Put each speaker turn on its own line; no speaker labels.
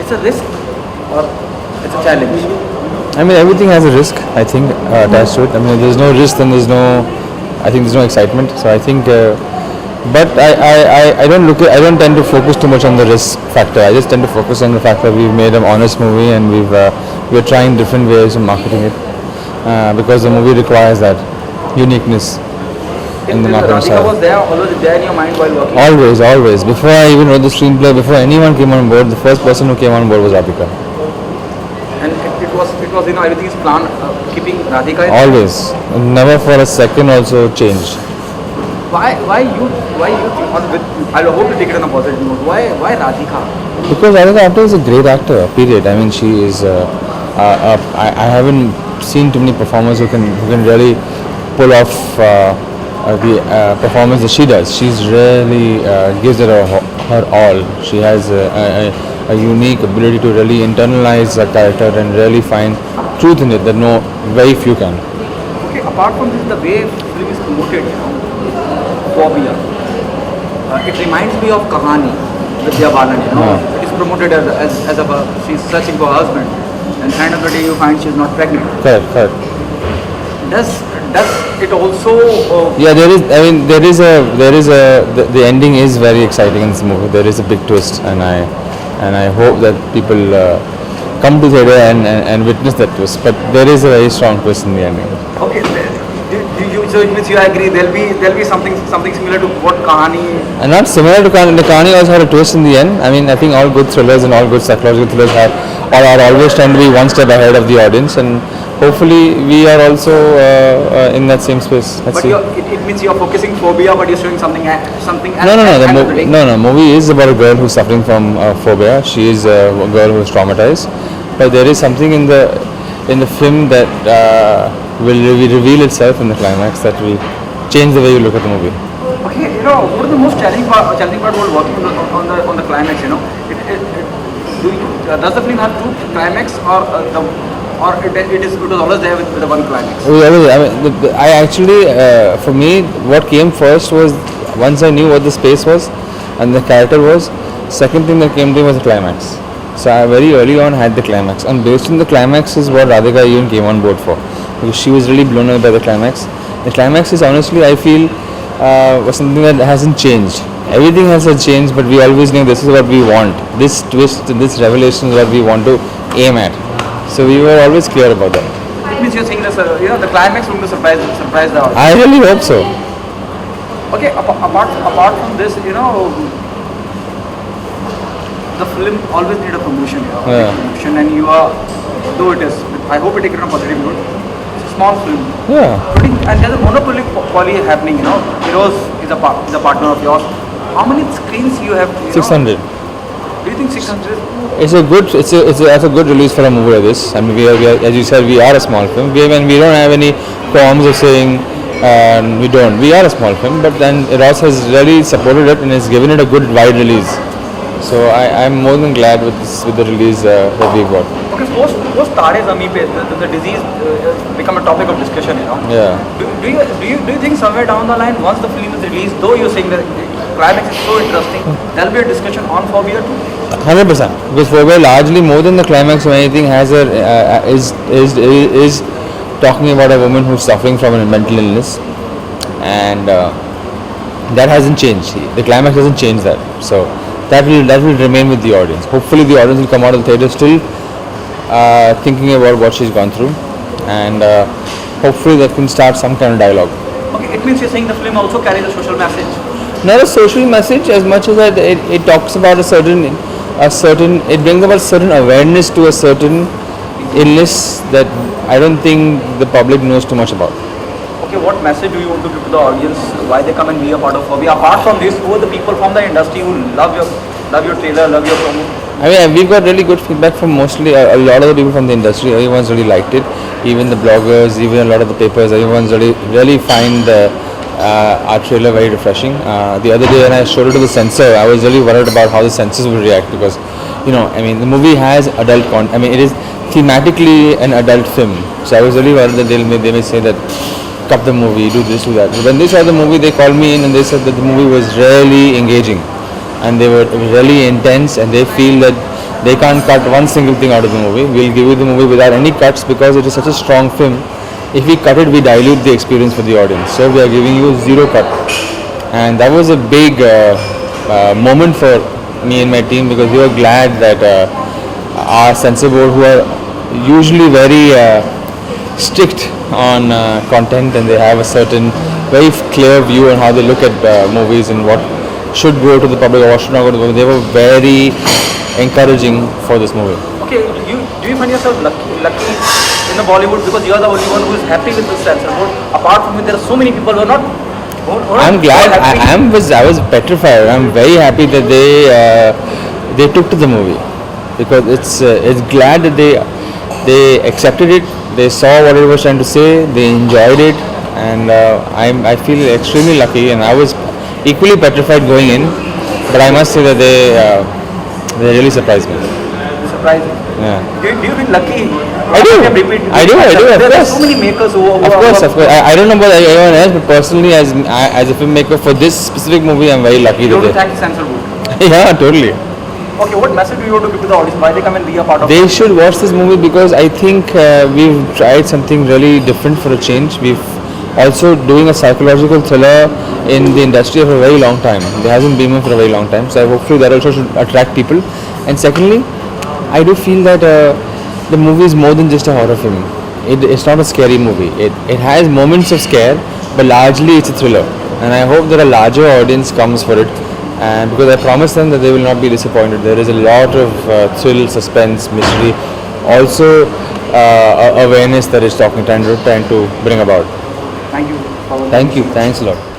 it's a risk or it's a challenge?
I mean, everything has a risk, I think, attached to it. I mean, if there's no risk, then I think there's no excitement. So I think, but I don't I don't tend to focus too much on the risk factor. I just tend to focus on the fact that we've made an honest movie and we're trying different ways of marketing it because the movie requires that uniqueness in the marketing
Radhika
side.
was there, always there in your mind while working?
Always, always. Before I even wrote the screenplay, before anyone came on board, the first person who came on board was Radhika.
And it was everything is planned, keeping Radhika in.
Always. Never for a second also changed.
Why you think, I hope you take it on a positive note. Why Radhika?
Because Radhika Apte is a great actor, period. I mean, she is, I haven't seen too many performers who can really pull off the performance that she does. She's really gives it her all. She has a unique ability to really internalize a character and really find truth in it that very few can.
Okay, apart from this, the way film is promoted, Phobia. It reminds me of Kahani, Vidya Balan, It is promoted as she's searching for her husband, and at the end of the day you find she's not pregnant.
Correct.
Does it also?
Yeah, there is the ending is very exciting in this movie. There is a big twist, and I hope that people come to theater and witness that twist. But there is a very strong twist in the ending.
Okay, so it means you agree there'll be something similar to what Kahani.
And not similar to Kahani. The Kahani also had a twist in the end. I mean, I think all good thrillers and all good psychological thrillers are always trying to be one step ahead of the audience, and hopefully we are also in that same space.
But it means you're focusing Phobia, but you're showing something else.
No. Movie is about a girl who's suffering from phobia. She is a girl who is traumatized, but there is something in the film that will reveal itself in the climax that will change the way you look at the movie.
Okay, what is the most challenging part while working on the climax? Does the film have two climax or it was always there with the one climax?
I actually, for me, what came first was once I knew what the space was and the character was. Second thing that came to me was the climax. So I very early on had the climax, and based on the climax is what Radhika even came on board for, because she was really blown away by the climax. The climax is honestly, I feel, was something that hasn't changed. Everything has changed, but we always knew this is what we want. This twist, this revelation is what we want to aim at. So we were always clear about that.
It means you're saying this, the climax will surprise the audience.
I really hope so.
Okay, apart from this, the film always need a promotion, promotion, and you are, though it is, I hope you take it on a positive note. It's a small film.
Yeah.
And there's a monopoly happening. Heroes is a partner of yours. How many screens you have?
600.
Do you think 600?
It's a good release for a movie like this. I mean, we are, as you said, we are a small film. We don't have any qualms of saying we don't. We are a small film, but then Eros has really supported it and has given it a good wide release. So I'm more than glad with the release that we got.
Okay, post Tare Zameen Pe, the disease become a topic of discussion.
Yeah.
Do you think somewhere down the line, once the film is released, though you're saying that the climax is so interesting, there'll be a discussion on Phobia too?
100%. Because Phobia largely more than the climax or anything has is talking about a woman who's suffering from a mental illness, and that hasn't changed. The climax doesn't change that. So that will remain with the audience. Hopefully the audience will come out of the theatre still thinking about what she's gone through, and hopefully that can start some kind of dialogue.
Okay, it means you're saying the film also carries a social message?
Not a social message as much as that it talks about it brings about certain awareness to a certain illness that I don't think the public knows too much about.
Okay, what message do you want to give to the audience? Why they come and be a part of Phobia? Apart from this, who are the people from the industry who love your trailer, love your promo?
I mean, we've got really good feedback from mostly a lot of the people from the industry. Everyone's really liked it. Even the bloggers, even a lot of the papers, everyone's really find our trailer very refreshing. The other day when I showed it to the censor, I was really worried about how the censors would react, because, the movie has adult content. I mean, it is thematically an adult film. So I was really worried that they may say that, cut the movie, do this, do that. But when they saw the movie, they called me in and they said that the movie was really engaging, and it was really intense, and they feel that They can't cut one single thing out of the movie. We'll give you the movie without any cuts because it is such a strong film. If we cut it, we dilute the experience for the audience. So we are giving you zero cut, and that was a big moment for me and my team because we were glad that our censor board, who are usually very strict on content and they have a certain very clear view on how they look at movies and what should go to the public or what should not go to the public. They were very encouraging for this movie.
Okay, do you find yourself lucky in the Bollywood because you are the only one who is happy with this censor board? Apart from it, there are so many people who are not.
I'm glad. I was petrified. I'm very happy that they took to the movie because it's glad that they accepted it. They saw what it was trying to say. They enjoyed it, and I feel extremely lucky. And I was equally petrified going in, but I must say that they really surprised me.
Surprising.
Yeah.
Do you feel lucky?
I do. I do. Of
There are
course.
so many makers who
Of course. I don't know about anyone else, but personally, as a filmmaker for this specific movie, I'm very lucky
You
that
want to thank the censor board.
yeah, totally.
Okay, what message do you want to give to the audience? Why they come and be a part of
They
it?
should watch this movie because I think we've tried something really different for a change. We've also doing a psychological thriller in the industry for a very long time. There hasn't been one for a very long time. So hopefully that also should attract people. And secondly, I do feel that the movie is more than just a horror film. It's not a scary movie. It has moments of scare, but largely it's a thriller. And I hope that a larger audience comes for it. And because I promise them that they will not be disappointed. There is a lot of thrill, suspense, mystery, also awareness that is trying to bring about.
Thank you.
Thank you. Thanks a lot.